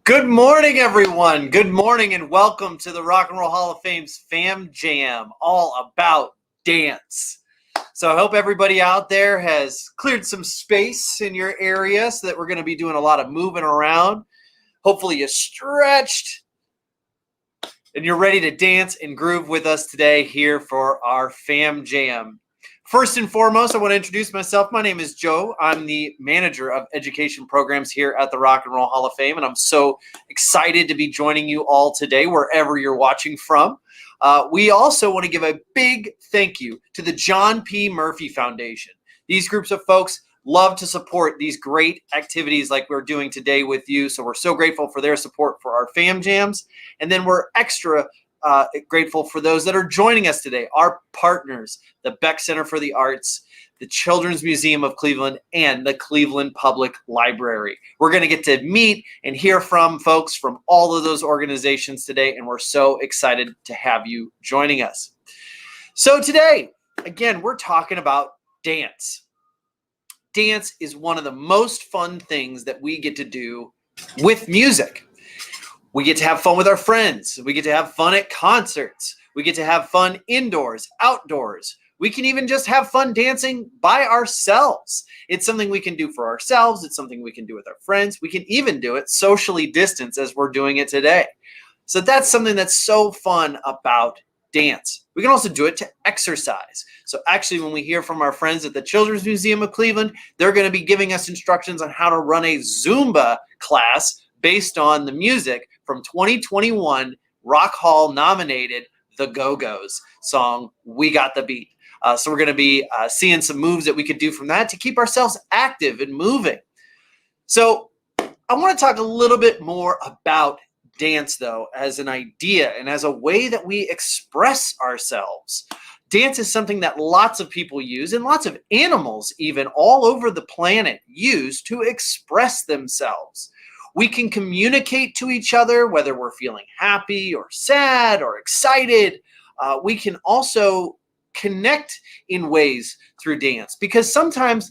Good morning, everyone. Good morning, and welcome to the Rock and Roll Hall of Fame's Fam Jam, all about dance. So I hope everybody out there has cleared some space in your area so that we're going to be doing a lot of moving around. Hopefully you stretched and you're ready to dance and groove with us today here for our Fam Jam. First and foremost, I want to introduce myself. My name is Joe. I'm the manager of education programs here at the Rock and Roll Hall of Fame, and I'm so excited to be joining you all today, wherever you're watching from. We also want to give a big thank you to the John P. Murphy Foundation. These groups of folks love to support these great activities like we're doing today with you, so we're so grateful for their support for our Fam Jams, and then we're extra grateful for those that are joining us today, our partners, the Beck Center for the Arts, the Children's Museum of Cleveland, and the Cleveland Public Library. We're going to get to meet and hear from folks from all of those organizations today, and we're so excited to have you joining us. So today, again, we're talking about dance. Dance is one of the most fun things that we get to do with music. We get to have fun with our friends. We get to have fun at concerts. We get to have fun indoors, outdoors. We can even just have fun dancing by ourselves. It's something we can do for ourselves. It's something we can do with our friends. We can even do it socially distanced as we're doing it today. So that's something that's so fun about dance. We can also do it to exercise. So actually, when we hear from our friends at the Children's Museum of Cleveland, they're going to be giving us instructions on how to run a Zumba class based on the music from 2021 Rock Hall nominated The Go-Go's song, We Got the Beat. So we're going to be seeing some moves that we could do from that to keep ourselves active and moving. So I want to talk a little bit more about dance, though, as an idea and as a way that we express ourselves. Dance is something that lots of people use, and lots of animals even all over the planet use to express themselves. We can communicate to each other, whether we're feeling happy or sad or excited. We can also connect in ways through dance, because sometimes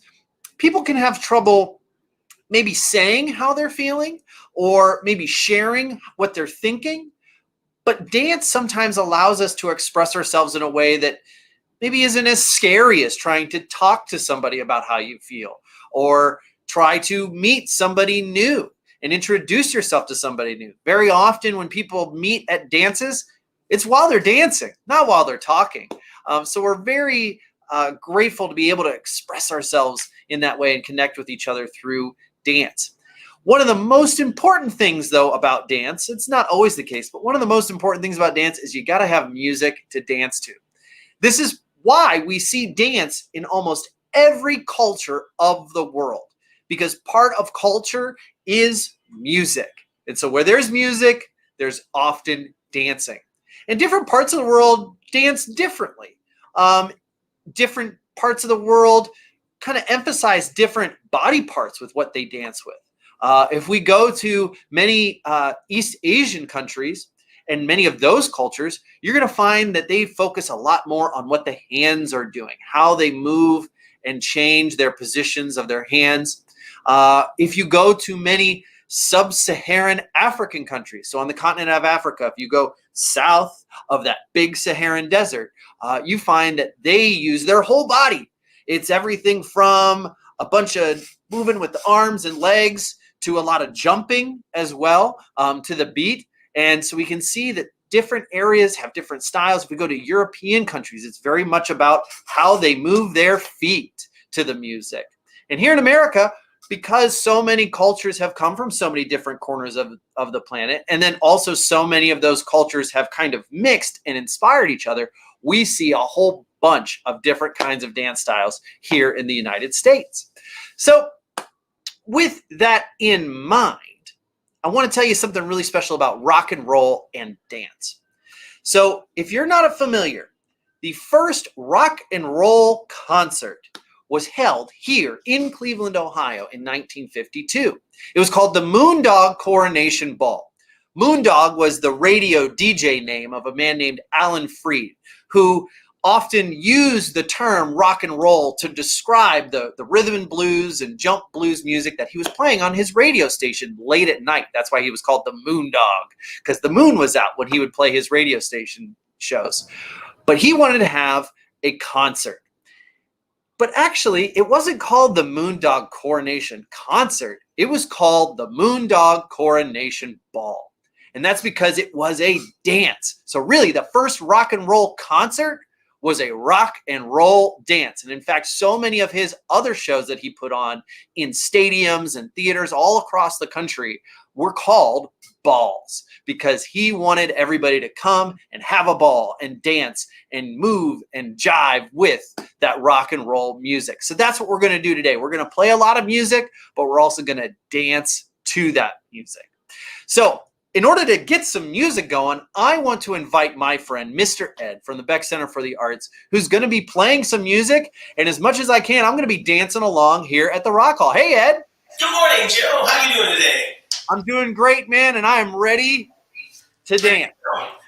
people can have trouble maybe saying how they're feeling or maybe sharing what they're thinking. But dance sometimes allows us to express ourselves in a way that maybe isn't as scary as trying to talk to somebody about how you feel or try to meet somebody new and introduce yourself to somebody new. Very often when people meet at dances, it's while they're dancing, not while they're talking. So we're very grateful to be able to express ourselves in that way and connect with each other through dance. One of the most important things, though, about dance, it's not always the case, but one of the most important things about dance is you got to have music to dance to. This is why we see dance in almost every culture of the world, because part of culture is music. And so where there's music, there's often dancing. And different parts of the world dance differently. Different parts of the world kind of emphasize different body parts with what they dance with. If we go to many East Asian countries and many of those cultures, you're going to find that they focus a lot more on what the hands are doing, how they move and change their positions of their hands. If you go to many sub-Saharan African countries, so on the continent of Africa, if you go south of that big Saharan desert, you find that they use their whole body. It's everything from a bunch of moving with the arms and legs to a lot of jumping as well, to the beat. And so we can see that different areas have different styles. If we go to European countries, it's very much about how they move their feet to the music. And here in America, because so many cultures have come from so many different corners of the planet, and then also so many of those cultures have kind of mixed and inspired each other, we see a whole bunch of different kinds of dance styles here in the United States. So with that in mind, I want to tell you something really special about rock and roll and dance. So if you're not familiar, the first rock and roll concert was held here in Cleveland, Ohio in 1952. It was called the Moondog Coronation Ball. Moondog was the radio DJ name of a man named Alan Freed, who often used the term rock and roll to describe the rhythm and blues and jump blues music that he was playing on his radio station late at night. That's why he was called the Moon Dog, because the moon was out when he would play his radio station shows. But he wanted to have a concert. But actually, it wasn't called the Moondog Coronation Concert. It was called the Moondog Coronation Ball. And that's because it was a dance. So really, the first rock and roll concert was a rock and roll dance. And in fact, so many of his other shows that he put on in stadiums and theaters all across the country were called balls, because he wanted everybody to come and have a ball and dance and move and jive with that rock and roll music. So that's what we're going to do today. We're going to play a lot of music, but we're also going to dance to that music. So in order to get some music going, I want to invite my friend, Mr. Ed from the Beck Center for the Arts, who's going to be playing some music. And as much as I can, I'm going to be dancing along here at the Rock Hall. Hey, Ed. Good morning, Joe. How you doing today? I'm doing great, man, and I am ready to dance.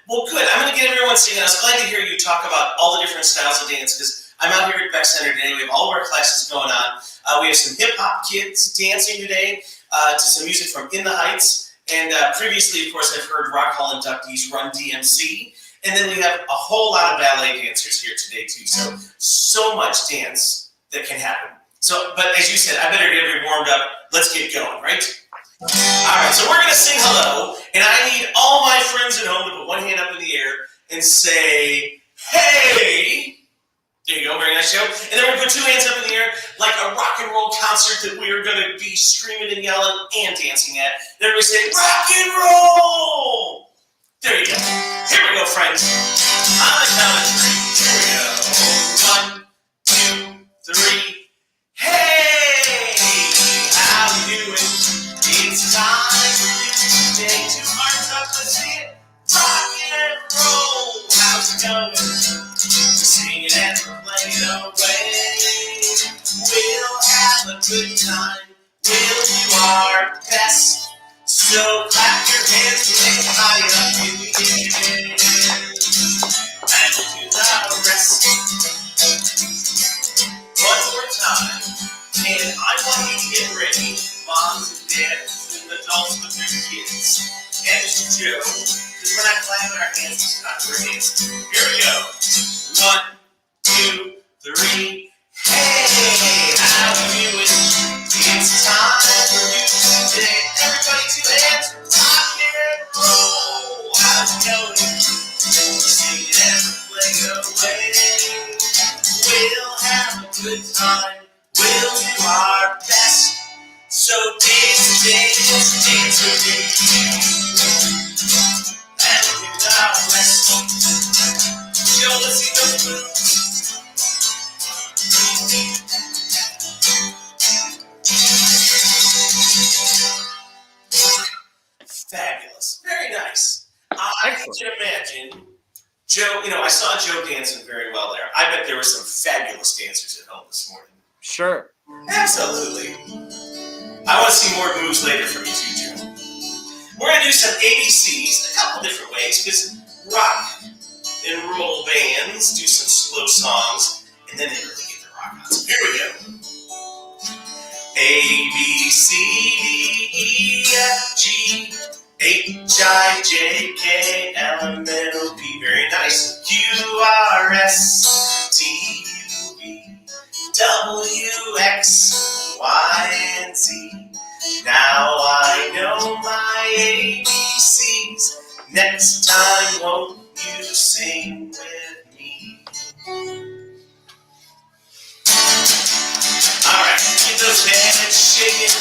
Well, good. I'm going to get everyone singing. I was glad to hear you talk about all the different styles of dance, because I'm out here at Beck Center today. We have all of our classes going on. We have some hip-hop kids dancing today to some music from In the Heights. And previously, of course, I've heard Rock Hall inductees Run DMC. And then we have a whole lot of ballet dancers here today, too. So much dance that can happen. So, but as you said, I better get everybody warmed up. Let's get going, right? All right, so we're going to sing hello. And I need all my friends at home to put one hand up in the air and say, hey. There you go, very nice, Joe. And then we're going to put two hands up in the air like a rock and roll concert that we are going to be screaming and yelling and dancing at. Then we say, rock and roll! There you go. Here we go, friends. On the count of three. Here we go. 1, 2, 3. Hey! How you doing? It's time for you today. Two hearts up, let's sing it. Rock and roll. How's it going? Sing it and play it away. We'll have a good time. We'll do our best. So clap your hands and make a body up in the air. And we'll do the rest. One more time. And I want you to get ready. Moms and dads and adults with their kids. And Mr. Joe, because we're not clapping our hands this time, we're dancing. Here we go. 1, 2, 3. Hey, how you doing? It's time for you today. Everybody, two hands. Rock and roll. How's it going? Sing it and play away. We'll have a good time. We'll do our best. So dance, dance, dance with me. And do the rest. Joe, let's see those moves. Fabulous. Very nice. I can imagine Joe, I saw Joe dancing very well there. I bet there were some fabulous dancers at home this morning. Sure. Absolutely. I want to see more moves later from you too, Joe. We're going to do some ABCs a couple different ways, because rock and roll bands do some slow songs, and then they really get the rock on. So here we go. A, B, C, D, E, F, G, H, I, J, K, L, M, N, O, P. Very nice. Q, R, S, T, U, V, W, X, Y, and Z. Now I know my ABCs. Next time, won't you sing with me? All right, get those hands shaking.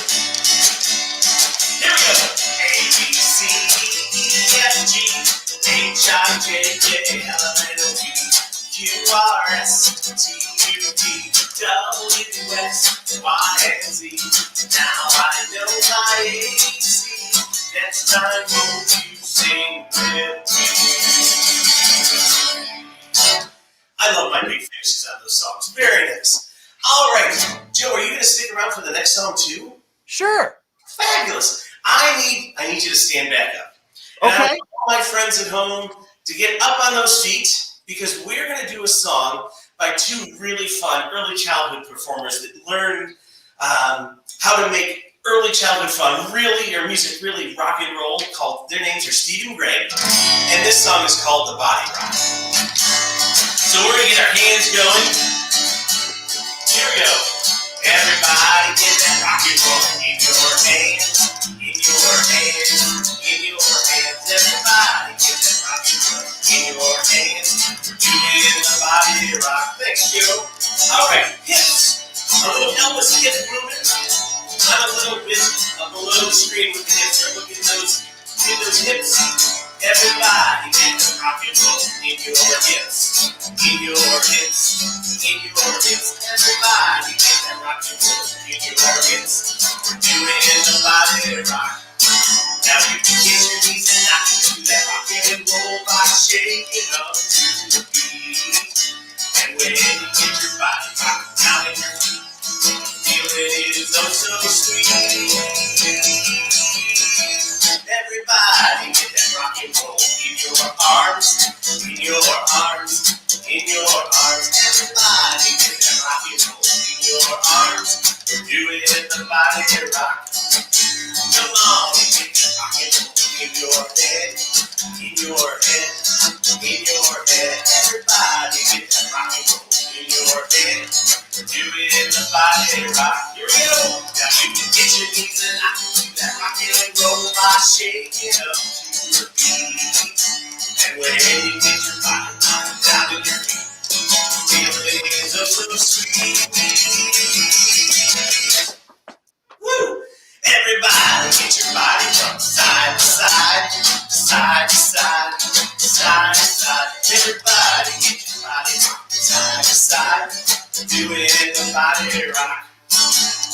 Here we go. A, B, C, D, E, F, G, H, I, J, K, L, M, N, O, P, Q, R, S, T, U, V, W, X, Y, and Z. Now I know my ABC. Next time, won't you sing with me? I love my big finishes on those songs. Very nice. All right, Joe, are you going to stick around for the next song too? Sure. Fabulous. I need you to stand back up. And Okay. I want all my friends at home to get up on those feet. because we're going to do a song by two really fun early childhood performers that learned how to make early childhood fun, really, or music really rock and roll. Their names are Steve and Greg, and this song is called The Body Rock. So we're going to get our hands going. Here we go. Everybody get that rock and roll in your hands, in your hands, in your hands. Everybody get that rock and roll in your hands. We're doing the body rock. Thanks, Joe. All right, hips. A little Elvis hip movement. I'm a little bit below the screen with the hips. Or look at those hips. Everybody get the rock and roll in your hips, in your hips, in your hips. Everybody get that rock and roll in your hips. We're doing the body rock. Now you can get your knees and knock into that rock and roll by shaking up to the beat. And when you get your body rock down in your feet, feeling is oh so sweet. Everybody get that rock and roll in your arms, in your arms, in your arms. Everybody get that rock and roll in your arms. We're doing the body rock. Come on, get that rock and roll in your head, in your head, in your head. Everybody get that rock and roll in your head. We're doing the body rock. Here we go. Now you can get your knees and I can do that rock and roll by shaking up to your feet. And when you get your body rock down to your feet, feeling is oh so sweet. Woo! Everybody get your body from side to side, side to side, side to side. Everybody get your body from side to side, doing the body rock.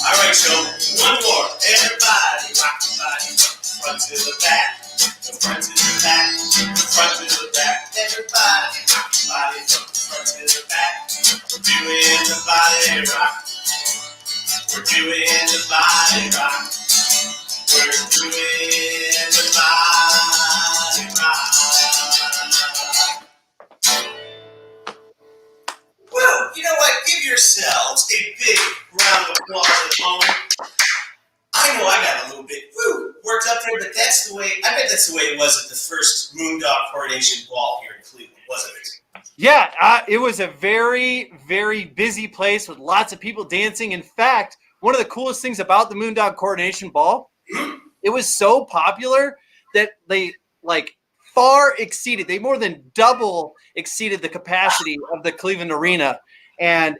All right, so one more. Everybody rock the body from front to the back, the front to the back, the front to the back. Everybody rock the body from front to the back. We're doing the body rock. We're doing the body rock. We're doing the body rock. Well, you know what? Give yourselves a big round of applause at home. I know I got a little bit worked up there, but that's the way, I bet that's the way it was at the first Moondog Coronation Ball here in Cleveland, wasn't it? Yeah, it was a very, very busy place with lots of people dancing. In fact, one of the coolest things about the Moondog Coronation Ball, it was so popular that they far exceeded, they more than double exceeded the capacity of the Cleveland Arena. And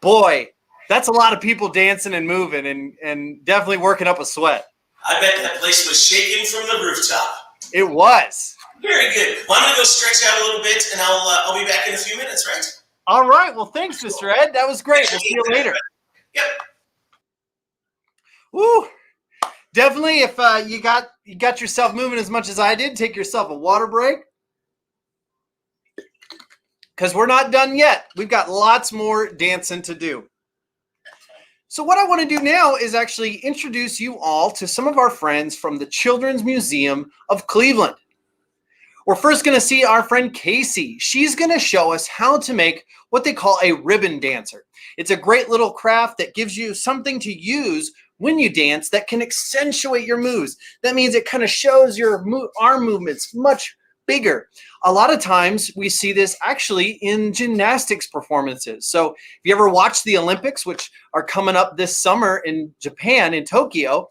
boy, that's a lot of people dancing and moving and definitely working up a sweat. I bet that place was shaking from the rooftop. It was. Very good. Well, I'm going to go stretch out a little bit, and I'll be back in a few minutes, right? All right. Well, thanks, Mr. Ed. That was great. We'll see you later. Yep. Woo. Definitely, if you got yourself moving as much as I did, take yourself a water break. Because we're not done yet. We've got lots more dancing to do. So what I want to do now is actually introduce you all to some of our friends from the Children's Museum of Cleveland. We're first going to see our friend Casey. She's going to show us how to make what they call a ribbon dancer. It's a great little craft that gives you something to use when you dance that can accentuate your moves. That means it kind of shows your arm movements much bigger. A lot of times we see this actually in gymnastics performances. So if you ever watch the Olympics, which are coming up this summer in Japan, in Tokyo,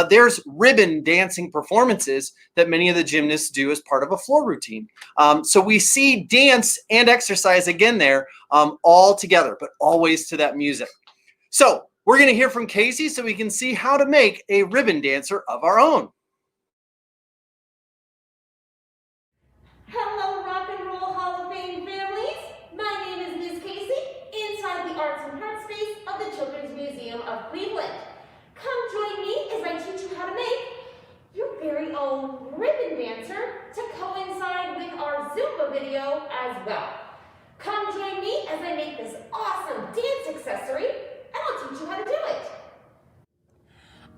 there's ribbon dancing performances that many of the gymnasts do as part of a floor routine. So we see dance and exercise again there all together, but always to that music. So we're going to hear from Casey so we can see how to make a ribbon dancer of our own. Hello, Rock and Roll Hall of Fame families. My name is Miss Casey, inside the Arts and Heart Space of the Children's Museum of Cleveland. Come join me as I teach you how to make your very own ribbon dancer to coincide with our Zumba video as well. Come join me as I make this awesome dance accessory, and I'll teach you how to do it.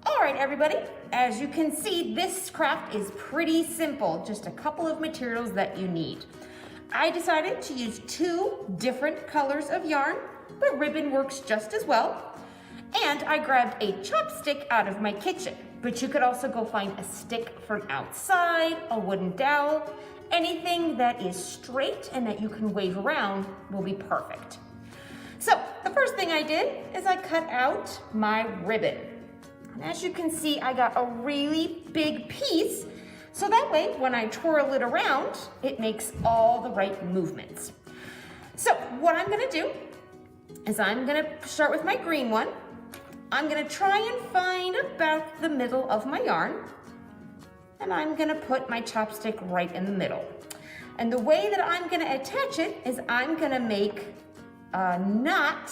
All right, everybody, as you can see, this craft is pretty simple, just a couple of materials that you need. I decided to use 2 different colors of yarn, but ribbon works just as well. And I grabbed a chopstick out of my kitchen, but you could also go find a stick from outside, a wooden dowel. Anything that is straight and that you can wave around will be perfect. So the first thing I did is I cut out my ribbon. And as you can see, I got a really big piece, so that way when I twirl it around, it makes all the right movements. So what I'm gonna do is I'm gonna start with my green one. I'm gonna try and find about the middle of my yarn, and I'm gonna put my chopstick right in the middle. And the way that I'm gonna attach it is I'm gonna make a knot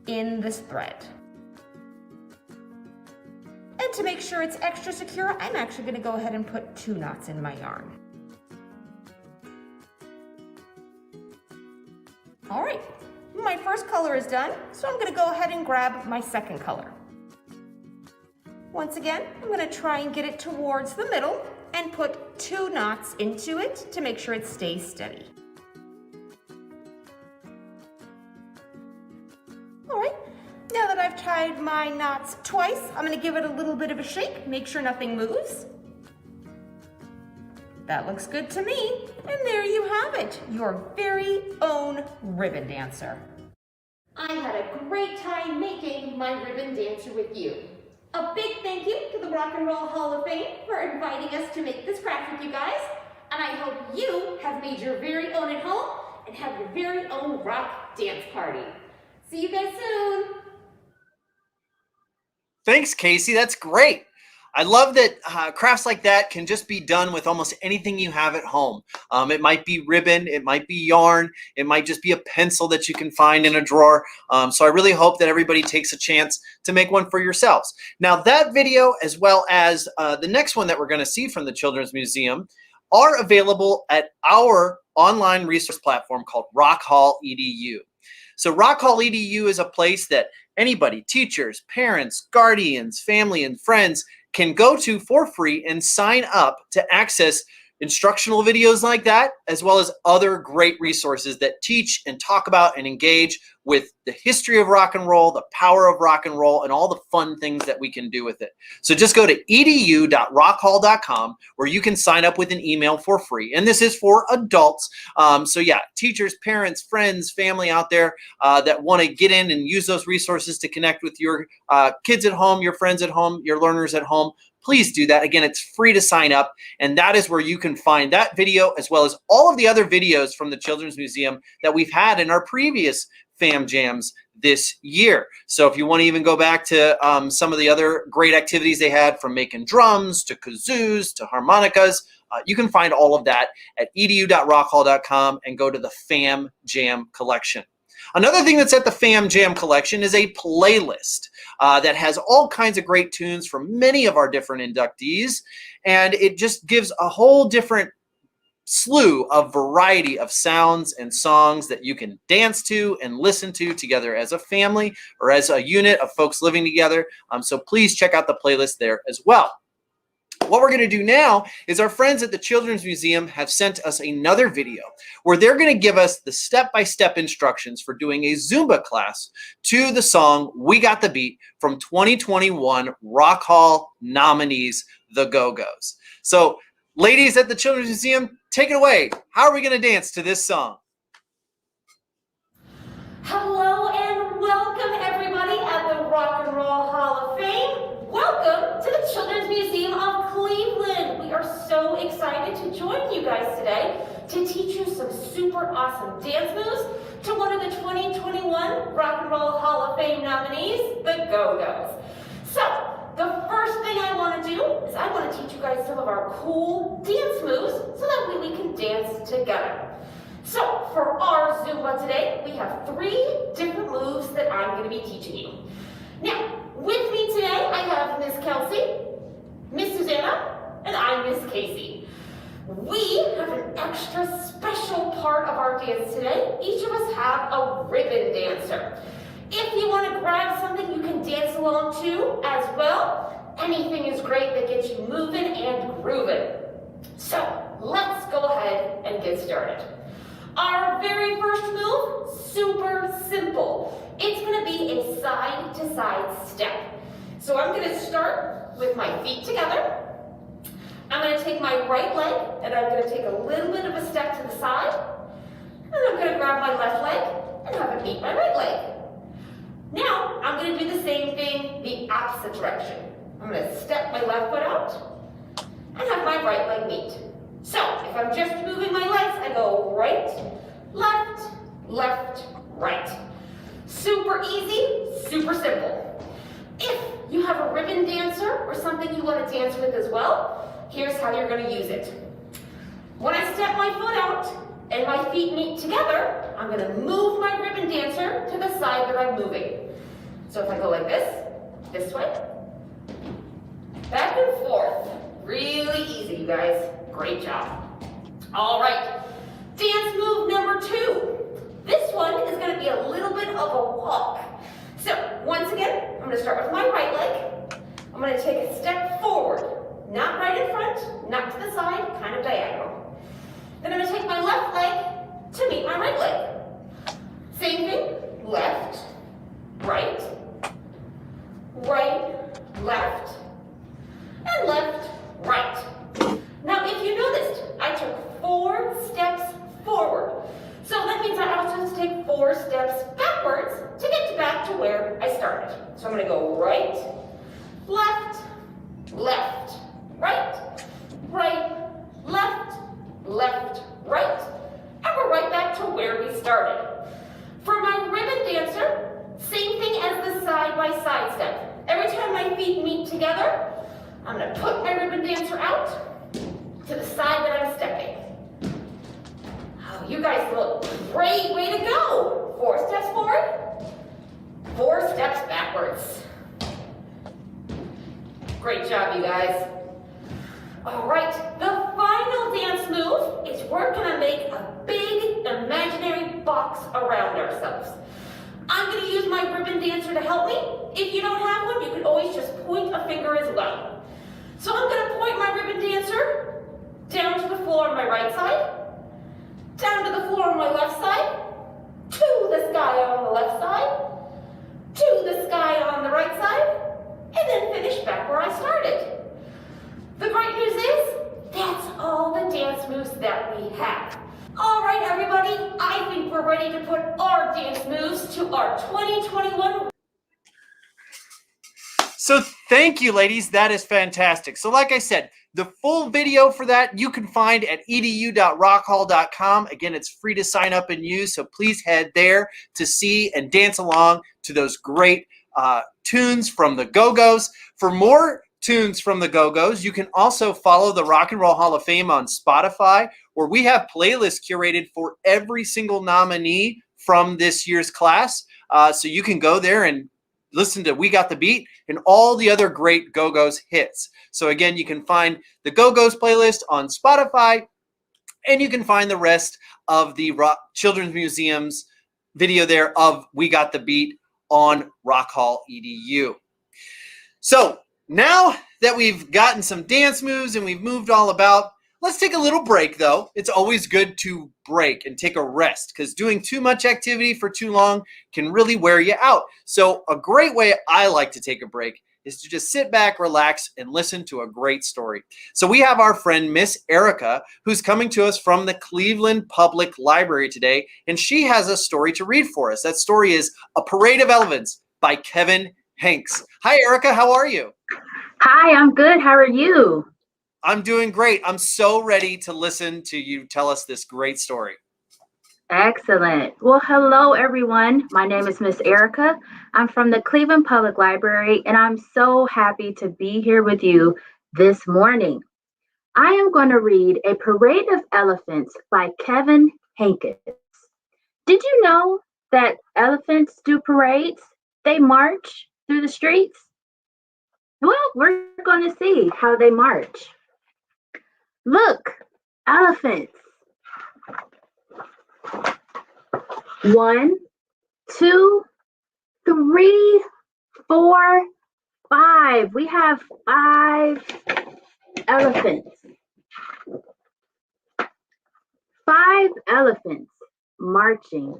in this thread. And to make sure it's extra secure, I'm actually gonna go ahead and put 2 knots in my yarn. All right. My first color is done, so I'm gonna go ahead and grab my second color. Once again, I'm gonna try and get it towards the middle and put 2 knots into it to make sure it stays steady. All right, now that I've tied my knots twice, I'm gonna give it a little bit of a shake, make sure nothing moves. That looks good to me. And there you have it, your very own ribbon dancer. I had a great time making my ribbon dancer with you. A big thank you to the Rock and Roll Hall of Fame for inviting us to make this craft with you guys. And I hope you have made your very own at home and have your very own rock dance party. See you guys soon. Thanks, Casey. That's great. I love that crafts like that can just be done with almost anything you have at home. It might be ribbon, it might be yarn, it might just be a pencil that you can find in a drawer. So I really hope that everybody takes a chance to make one for yourselves. Now that video, as well as the next one that we're going to see from the Children's Museum, are available at our online resource platform called Rock Hall EDU. So Rock Hall EDU is a place that anybody, teachers, parents, guardians, family, and friends can go to for free and sign up to access instructional videos like that, as well as other great resources that teach and talk about and engage with the history of rock and roll, the power of rock and roll, and all the fun things that we can do with it. So just go to edu.rockhall.com where you can sign up with an email for free. And this is for adults. So yeah, teachers, parents, friends, family out there that want to get in and use those resources to connect with your kids at home, your friends at home, your learners at home. Please do that. Again, it's free to sign up, and that is where you can find that video as well as all of the other videos from the Children's Museum that we've had in our previous Fam Jams this year. So if you want to even go back to some of the other great activities they had, from making drums to kazoos to harmonicas, you can find all of that at edu.rockhall.com and go to the Fam Jam collection. Another thing that's at the Fam Jam collection is a playlist that has all kinds of great tunes from many of our different inductees, and it just gives a whole different slew of variety of sounds and songs that you can dance to and listen to together as a family or as a unit of folks living together. So please check out the playlist there as well. What we're going to do now is our friends at the Children's Museum have sent us another video where they're going to give us the step-by-step instructions for doing a Zumba class to the song We Got the Beat from 2021 Rock Hall nominees, the Go-Go's. So ladies at the Children's Museum, take it away. How are we going to dance to this song? Hello and welcome everybody at the Rock and Roll Hall of Fame. Welcome to the Children's Museum of Cleveland. We are so excited to join you guys today to teach you some super awesome dance moves to one of the 2021 Rock and Roll Hall of Fame nominees, the Go-Go's. So, the first thing I want to do is I want to teach you guys some of our cool dance moves so that way we can dance together. So, for our Zumba today, we have 3 different moves that I'm going to be teaching you. Now, with me today, I have Miss Kelsey, Miss Susanna, and I'm Miss Casey. We have an extra special part of our dance today. Each of us have a ribbon dancer. If you want to grab something you can dance along to as well, anything is great that gets you moving and grooving. So, let's go ahead and get started. Our very first move, super simple. It's gonna be a side-to-side step. So I'm gonna start with my feet together. I'm gonna take my right leg and I'm gonna take a little bit of a step to the side. And I'm gonna grab my left leg and have it meet my right leg. Now, I'm gonna do the same thing the opposite direction. I'm gonna step my left foot out and have my right leg meet. So, if I'm just moving my legs, I go right, left, left, right. Super easy, super simple. If you have a ribbon dancer or something you want to dance with as well, here's how you're going to use it. When I step my foot out and my feet meet together, I'm going to move my ribbon dancer to the side that I'm moving. So if I go like this way, back and forth. Really easy, you guys. Great job. All right, dance move number 2. This one is going to be a little bit of a walk. So once again, I'm going to start with my right leg. I'm going to take a step forward. Not right in front, not to the side, kind of diagonal. Then I'm going to take my left leg to meet my right leg. Same thing, left, right, right, left, and left, right. Now if you noticed, I took 4 steps forward. So that means I also have to take 4 steps backwards to get back to where I started. So I'm going to go right, left, left, right, right, left, left, right, and we're right back to where we started. For my ribbon dancer, same thing as the side-by-side step. Every time my feet meet together, I'm going to put my ribbon dancer out to the side that I'm stepping. Oh, you guys look great. Way to go. 4 steps forward, 4 steps backwards. Great job, you guys. All right, the final dance move is we're gonna make a big imaginary box around ourselves. I'm gonna use my ribbon dancer to help me. If you don't have one, you can always just point a finger as well. So I'm gonna point my ribbon dancer down to the floor on my right side, down to the floor on my left side, to the sky on the left side, to the sky on the right side, and then finish back where I started. The great news is, that's all the dance moves that we have. All right, everybody, I think we're ready to put our dance moves to our 2021. So thank you, ladies. That is fantastic. So like I said, the full video for that you can find at edu.rockhall.com. Again, it's free to sign up and use, so please head there to see and dance along to those great tunes from the Go-Go's. For more tunes from the Go-Go's, you can also follow the Rock and Roll Hall of Fame on Spotify, where we have playlists curated for every single nominee from this year's class. So you can go there and listen to We Got the Beat and all the other great Go-Go's hits. So again, you can find the Go-Go's playlist on Spotify, and you can find the rest of the Children's Museum's video there of We Got the Beat on Rock Hall EDU. So now that we've gotten some dance moves and we've moved all about, let's take a little break though. It's always good to break and take a rest, because doing too much activity for too long can really wear you out. So a great way I like to take a break is to just sit back, relax, and listen to a great story. So we have our friend Miss Erica, who's coming to us from the Cleveland Public Library today, and she has a story to read for us. That story is A Parade of Elephants by Kevin Hanks. Hi, Erica. How are you? Hi, I'm good. How are you? I'm doing great. I'm so ready to listen to you tell us this great story. Excellent. Well, hello, everyone. My name is Miss Erica. I'm from the Cleveland Public Library, and I'm so happy to be here with you this morning. I am going to read A Parade of Elephants by Kevin Hankins. Did you know that elephants do parades? They march through the streets? Well, we're going to see how they march. Look, elephants. 1, 2, 3, 4, 5. We have 5 elephants. 5 elephants. marching.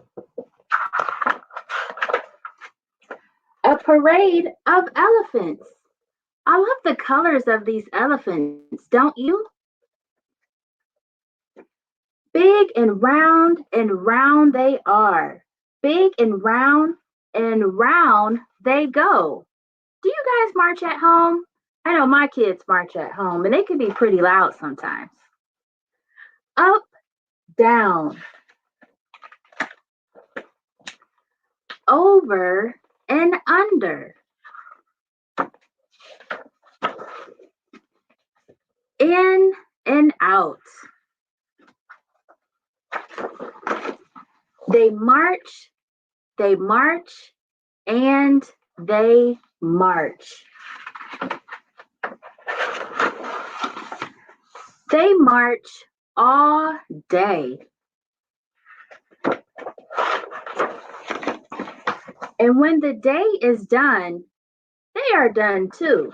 A parade of elephants. I love the colors of these elephants, don't you? Big and round they are. Big and round they go. Do you guys march at home? I know my kids march at home, and they can be pretty loud sometimes. Up, down, over and under, in and out. They march, and they march. They march all day. And when the day is done, they are done too.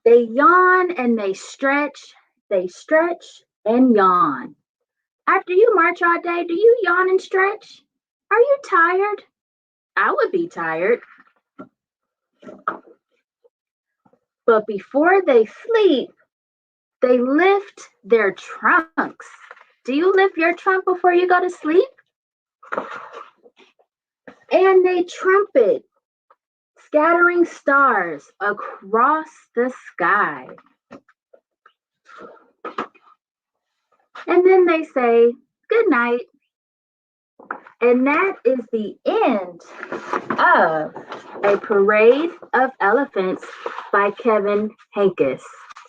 They yawn and they stretch and yawn. After you march all day, do you yawn and stretch? Are you tired? I would be tired. But before they sleep, they lift their trunks. Do you lift your trunk before you go to sleep? And they trumpet, scattering stars across the sky. And then they say, good night. And that is the end of A Parade of Elephants by Kevin Henkes.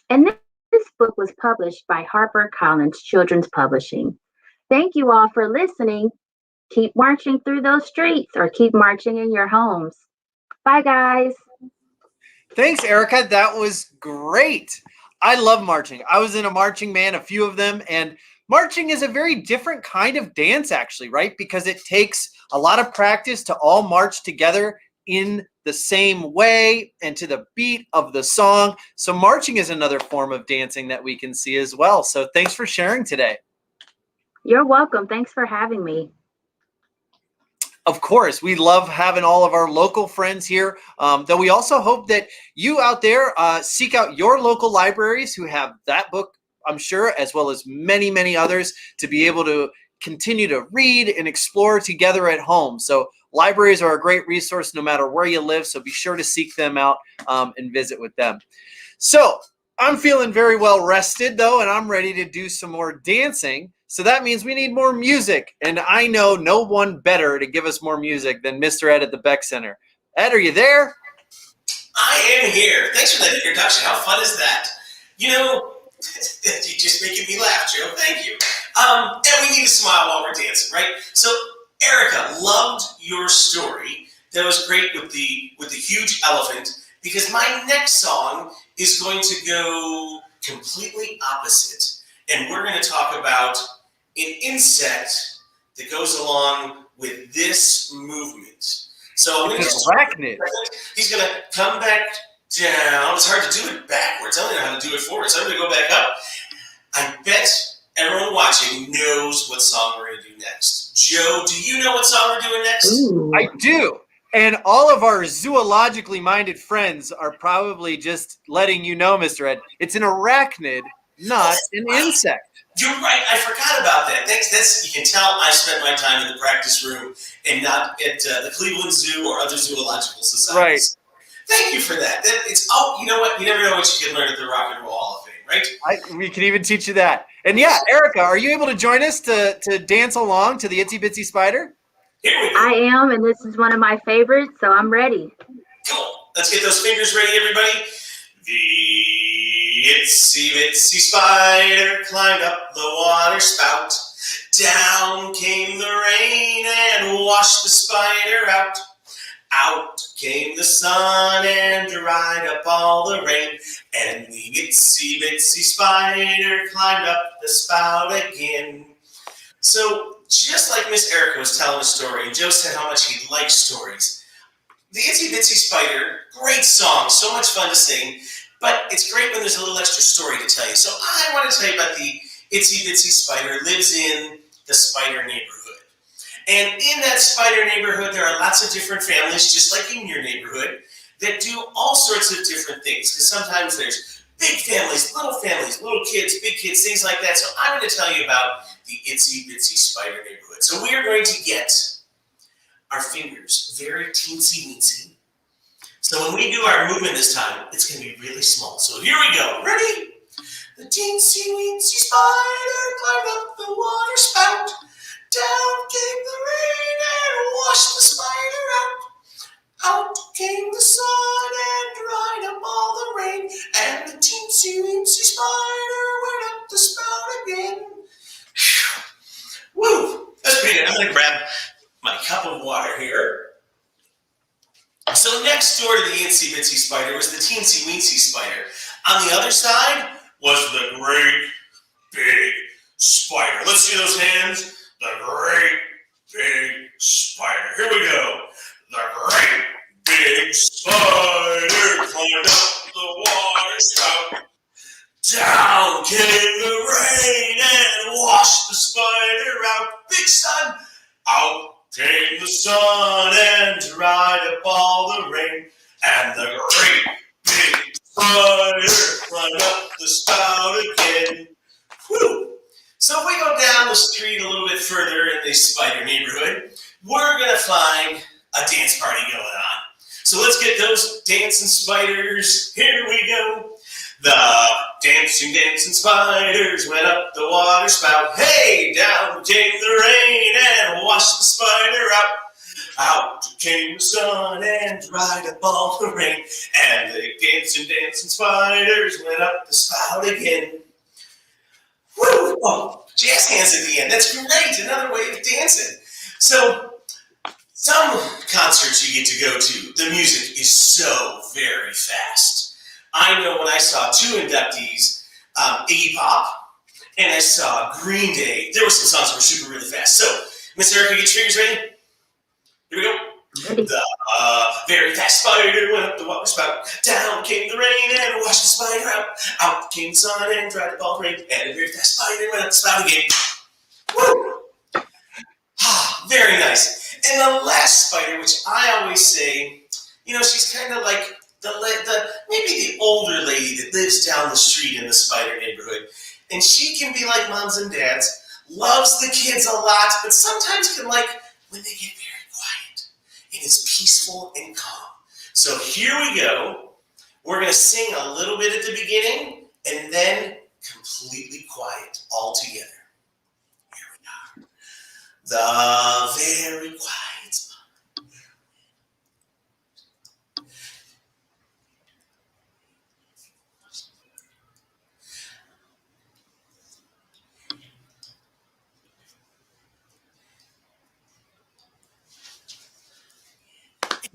And this book was published by HarperCollins Children's Publishing. Thank you all for listening. Keep marching through those streets or keep marching in your homes. Bye, guys. Thanks, Erica. That was great. I love marching. I was in a marching band, a few of them, and marching is a very different kind of dance, actually, right? Because it takes a lot of practice to all march together in the same way and to the beat of the song. So marching is another form of dancing that we can see as well. So thanks for sharing today. You're welcome. Thanks for having me. Of course, we love having all of our local friends here, though we also hope that you out there seek out your local libraries who have that book, I'm sure, as well as many, many others to be able to continue to read and explore together at home. So libraries are a great resource no matter where you live, so be sure to seek them out and visit with them. So I'm feeling very well rested, though, and I'm ready to do some more dancing. So that means we need more music, and I know no one better to give us more music than Mr. Ed at the Beck Center. Ed, are you there? I am here. Thanks for that introduction. How fun is that? You know, you're just making me laugh, Joe. Thank you. And we need to smile while we're dancing, right? So, Erica, loved your story. That was great with the huge elephant, because my next song is going to go completely opposite. And we're going to talk about an insect that goes along with this movement. So I'm going to just arachnid. He's going to come back down. It's hard to do it backwards. I don't know how to do it forwards. So I'm going to go back up. I bet everyone watching knows what song we're going to do next. Joe, do you know what song we're doing next? Ooh. I do. And all of our zoologically minded friends are probably just letting you know, Mr. Ed, it's an arachnid, not an insect. You're right. I forgot about that. That's you can tell I spent my time in the practice room and not at the Cleveland Zoo or other zoological societies. Right. Thank you for that. You know what? You never know what you can learn at the Rock and Roll Hall of Fame, right? We can even teach you that. And yeah, Erica, are you able to join us to dance along to the Itsy Bitsy Spider? Here we go. I am, and this is one of my favorites, so I'm ready. Cool. Let's get those fingers ready, everybody. The itsy bitsy spider climbed up the water spout. Down came the rain and washed the spider out. Out came the sun and dried up all the rain. And the itsy bitsy spider climbed up the spout again. So, just like Miss Erica was telling a story, and Joe said how much he likes stories, the Itsy Bitsy Spider, great song, so much fun to sing, but it's great when there's a little extra story to tell you. So I want to tell you about the Itsy Bitsy Spider lives in the spider neighborhood. And in that spider neighborhood, there are lots of different families, just like in your neighborhood, that do all sorts of different things. Because sometimes there's big families, little kids, big kids, things like that. So I'm going to tell you about the Itsy Bitsy Spider neighborhood. So we are going to get our fingers very teensy weensy. So when we do our movement this time, it's going to be really small. So here we go. Ready? The teensy weensy spider climbed up the water spout. Down came the rain and washed the spider out. Out came the sun and dried up all the rain. And the teensy weensy spider went up the spout again. Woo! That's pretty good. I'm going to grab my cup of water here. So next door to the Itsy Bitsy Spider was the Teensy Weensy Spider. On the other side was the Great Big Spider. Let's see those hands. The Great Big Spider. Here we go. The Great Big Spider climbed up the water spout. Down came the rain and washed the spider out. Big sun. Out came the sun and dried up all the rain. And the great big spider climbed up the spout again. Whew. So if we go down the street a little bit further in the spider neighborhood, we're going to find a dance party going on. So let's get those dancing spiders. Here we go. The dancing spiders went up the water spout. Hey, down came the rain and washed the spider out. Out came the sun and dried up all the rain. And the dancing spiders went up the spout again. Woo! Oh, jazz hands at the end. That's great. Another way of dancing. So, some concerts you get to go to, the music is so very fast. I know when I saw two inductees, Iggy Pop, and I saw Green Day, there were some songs that were super really fast. So, Miss Erica, get your fingers ready? Here we go. The very fast spider went up the water spout. Down came the rain and washed the spider out. Out came the sun and dried up all the rain. And the very fast spider went up the spout again. Woo! Ah, very nice. And the last spider, which I always say, you know, she's kind of like maybe the older lady that lives down the street in the spider neighborhood. And she can be like moms and dads, loves the kids a lot, but sometimes can like when they get very quiet. It is peaceful and calm. So here we go. We're going to sing a little bit at the beginning and then completely quiet all together. Here we are. The very quiet spot.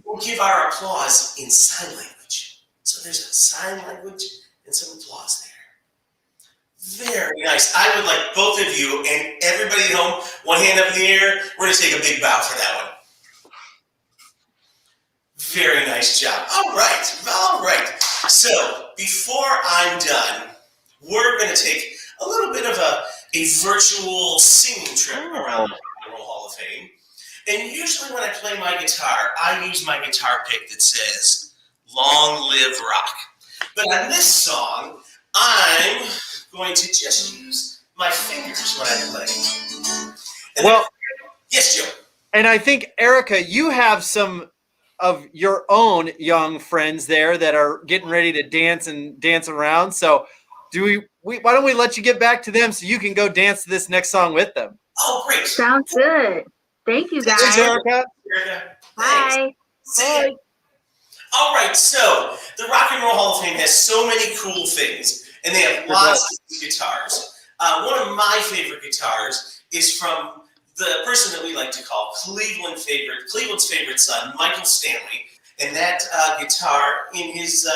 We'll give our applause in sign language. So there's a sign language and some applause there. Very nice. I would like both of you and everybody at home, one hand up in the air. We're going to take a big bow for that one. Very nice job. All right. So before I'm done, we're going to take a little bit of a virtual singing trip around the Rock and Roll Hall of Fame. And usually when I play my guitar, I use my guitar pick that says, "Long Live Rock." But on this song, I'm going to just use my fingers when I play. And Well, yes, Joe. and I think, Erica, you have some of your own young friends there that are getting ready to dance around. So why don't we let you get back to them so you can go dance to this next song with them? Oh, great. Sounds good. Thank you, guys. Thanks, Erica. Bye. See ya. All right, so the Rock and Roll Hall of Fame has so many cool things, and they have lots of guitars. One of my favorite guitars is from the person that we like to call Cleveland's favorite son, Michael Stanley. And that guitar, in his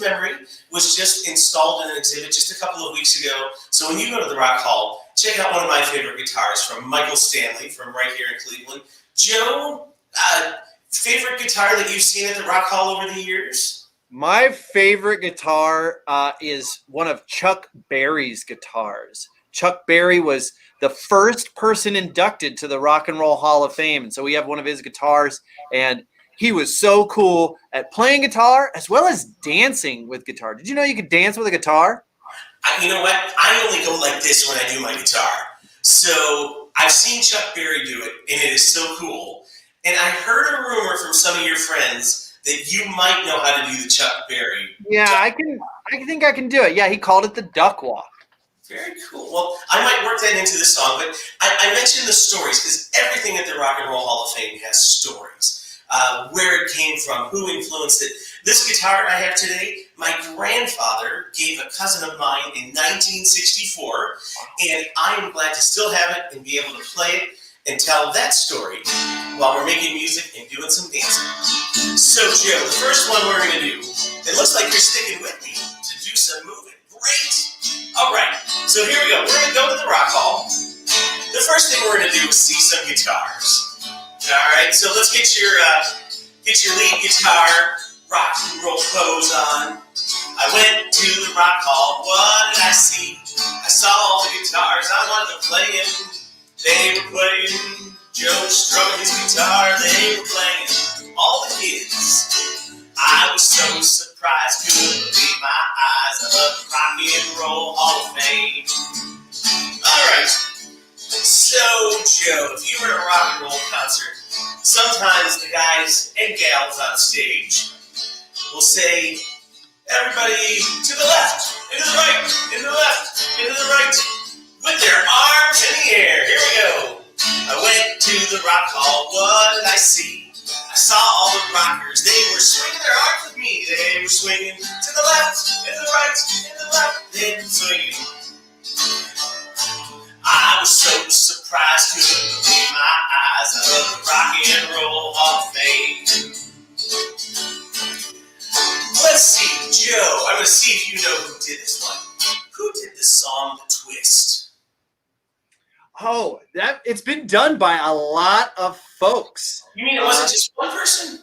memory, was just installed in an exhibit just a couple of weeks ago. So when you go to the Rock Hall, check out one of my favorite guitars from Michael Stanley from right here in Cleveland. Joe, favorite guitar that you've seen at the Rock Hall over the years? My favorite guitar is one of Chuck Berry's guitars. Chuck Berry was the first person inducted to the Rock and Roll Hall of Fame. And so we have one of his guitars, and he was so cool at playing guitar as well as dancing with guitar. Did you know you could dance with a guitar? You know what? I only go like this when I do my guitar. So I've seen Chuck Berry do it, and it is so cool. And I heard a rumor from some of your friends that you might know how to do the Chuck Berry. Yeah, I think I can do it. Yeah, he called it the duck walk. Very cool. Well, I might work that into the song, but I mentioned the stories because everything at the Rock and Roll Hall of Fame has stories. Where it came from, who influenced it. This guitar I have today, my grandfather gave a cousin of mine in 1964, and I am glad to still have it and be able to play it and tell that story while we're making music and doing some dancing. So, Joe, the first one we're going to do, it looks like you're sticking with me to do some moving. Great. All right, so here we go. We're going to go to the Rock Hall. The first thing we're going to do is see some guitars. All right, so let's get your lead guitar rock and roll pose on. I went to the Rock Hall. What did I see? I saw all the guitars. I wanted to play them. They were playing. Joe strumming his guitar. They were playing. All the kids. I was so surprised, couldn't believe my eyes. I love the Rock and Roll Hall of Fame. All right. So, Joe, if you were at a rock and roll concert, sometimes the guys and gals on stage will say, everybody to the left, and to the right, and to the left, and to the right, with their arms in the air. Here we go. I went to the Rock Hall. What did I see? I saw all the rockers. They were swinging their arms with me. They were swinging to the left, and to the right, and to the left. They were swinging. I was so surprised, couldn't believe my eyes. I love the Rock and Roll Hall of Fame. Let's see, Joe. I'm going to see if you know who did this one. Who did the song The Twist? Oh, it's been done by a lot of folks. You mean it wasn't just one person?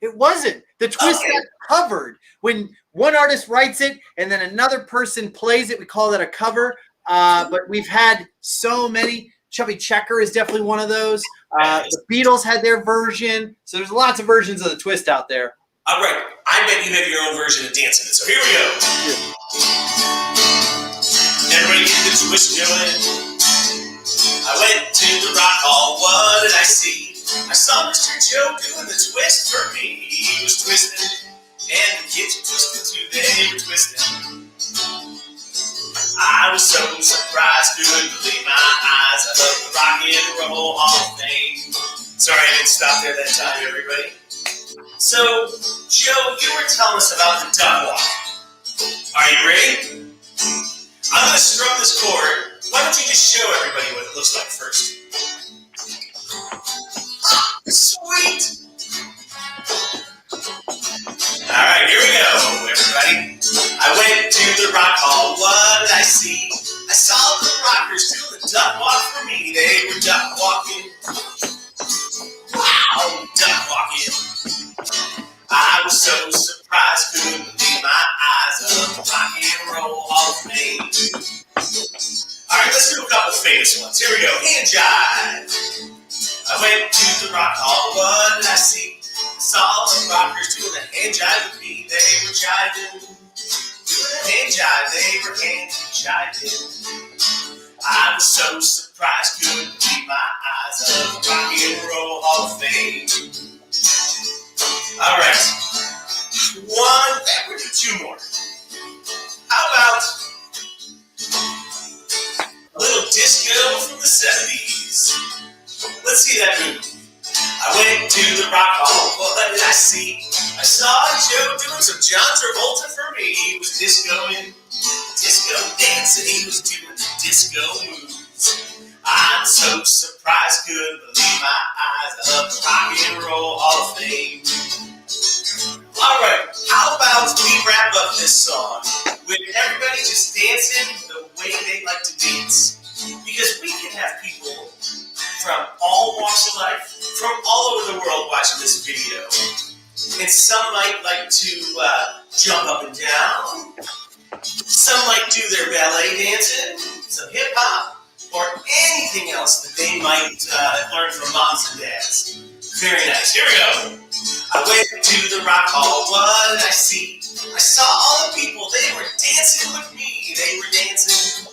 It wasn't. The Twist got covered. When one artist writes it and then another person plays it, we call that a cover. But we've had so many. Chubby Checker is definitely one of those. The Beatles had their version. So there's lots of versions of the Twist out there. All right. I bet you have your own version of dancing it. So here we go. Everybody get the twist going. I went to the Rock Hall. What did I see? I saw Mr. Joe doing the twist for me. He was twisting, and the kids were twisting too. They were twisting. I was so surprised, couldn't believe my eyes. I love the Rock and Roll Hall of Fame. Sorry, I didn't stop there that time, everybody. So, Joe, you were telling us about the duck walk. Are you ready? I'm going to strum this chord. Why don't you just show everybody what it looks like first? Sweet! All right, here we go, everybody. I went to the Rock Hall. What did I see? I saw the rockers doing the duck walk for me. They were duck walking. Wow, duck walking. I was so surprised, couldn't believe my eyes. I love the Rock and Roll Hall of Fame. All right, let's do a couple famous ones. Here we go. Hand jive. I went to the Rock Hall. What did I see? I saw the rockers doing a hand jive with me. They were jiving. Doing a hand jive. They were hand jiving. I was so surprised, couldn't believe my eyes. I love the Rock and Roll Hall of Fame. All right. We'll do two more. How about a little disco from the 70s? Let's see that move. I went to the Rock Hall. What did I see? I saw Joe doing some John Travolta for me. He was discoing, disco dancing. He was doing disco moves. I'm so surprised, couldn't believe my eyes. I love the Rock and Roll Hall of Fame. All right, how about we wrap up this song with everybody just dancing the way they like to dance? Because we can have people from all walks of life, from all over the world watching this video. And some might like to jump up and down. Some might do their ballet dancing. Some of hip hop, or anything else that they might learn from moms and dads. Very nice. Here we go. I went to the Rock Hall. What did I see? I saw all the people. They were dancing with me. They were dancing.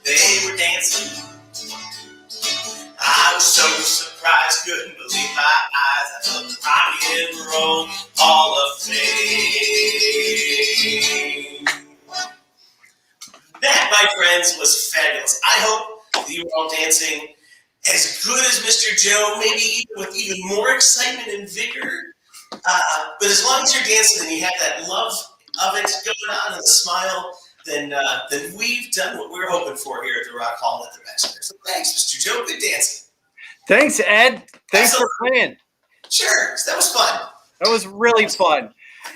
They were dancing. I was so surprised, couldn't believe my eyes. I felt the Rock and Roll Hall of Fame. That, my friends, was fabulous. I hope that you were all dancing as good as Mr. Joe, maybe even with even more excitement and vigor. But as long as you're dancing and you have that love of it going on and the smile, then we've done what we're hoping for here at the Rock Hall at the Beck Center. So thanks, Mr. Joe. Good dancing. Thanks, Ed. Thanks for playing. Sure, that was fun. That was really fun.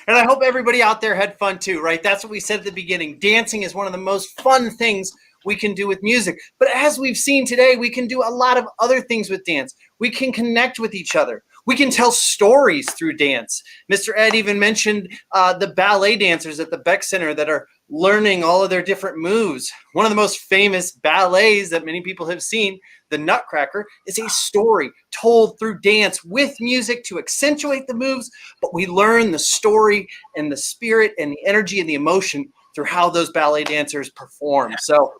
And I hope everybody out there had fun too, right? That's what we said at the beginning. Dancing is one of the most fun things we can do with music. But as we've seen today, we can do a lot of other things with dance. We can connect with each other. We can tell stories through dance. Mr. Ed even mentioned the ballet dancers at the Beck Center that are learning all of their different moves. One of the most famous ballets that many people have seen, the Nutcracker, is a story told through dance with music to accentuate the moves, but we learn the story and the spirit and the energy and the emotion through how those ballet dancers perform. So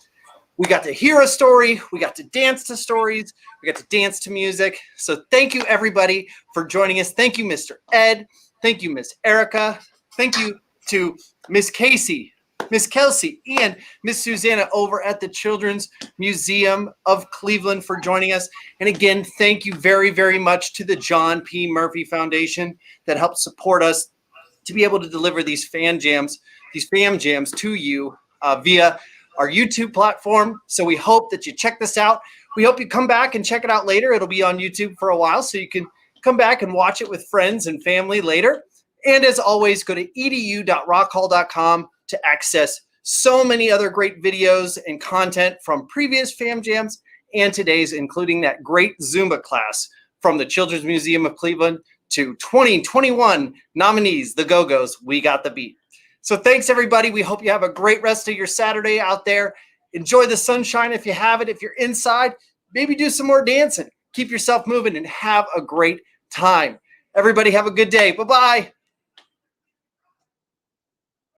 we got to hear a story, we got to dance to stories, we got to dance to music. So thank you, everybody, for joining us. Thank you, Mr. Ed. Thank you, Miss Erica. Thank you to Miss Casey, Miss Kelsey, and Miss Susanna over at the Children's Museum of Cleveland for joining us. And again, thank you very, very much to the John P. Murphy Foundation that helped support us to be able to deliver these fam jams to you via our YouTube platform. So we hope that you check this out. We hope you come back and check it out later. It'll be on YouTube for a while, so you can come back and watch it with friends and family later. And as always, go to edu.rockhall.com to access so many other great videos and content from previous fam jams and today's, including that great Zumba class from the Children's Museum of Cleveland to 2021 nominees, the Go-Go's, We Got the Beat. So thanks, everybody. We hope you have a great rest of your Saturday out there. Enjoy the sunshine if you have it. If you're inside, maybe do some more dancing. Keep yourself moving and have a great time. Everybody have a good day. Bye-bye.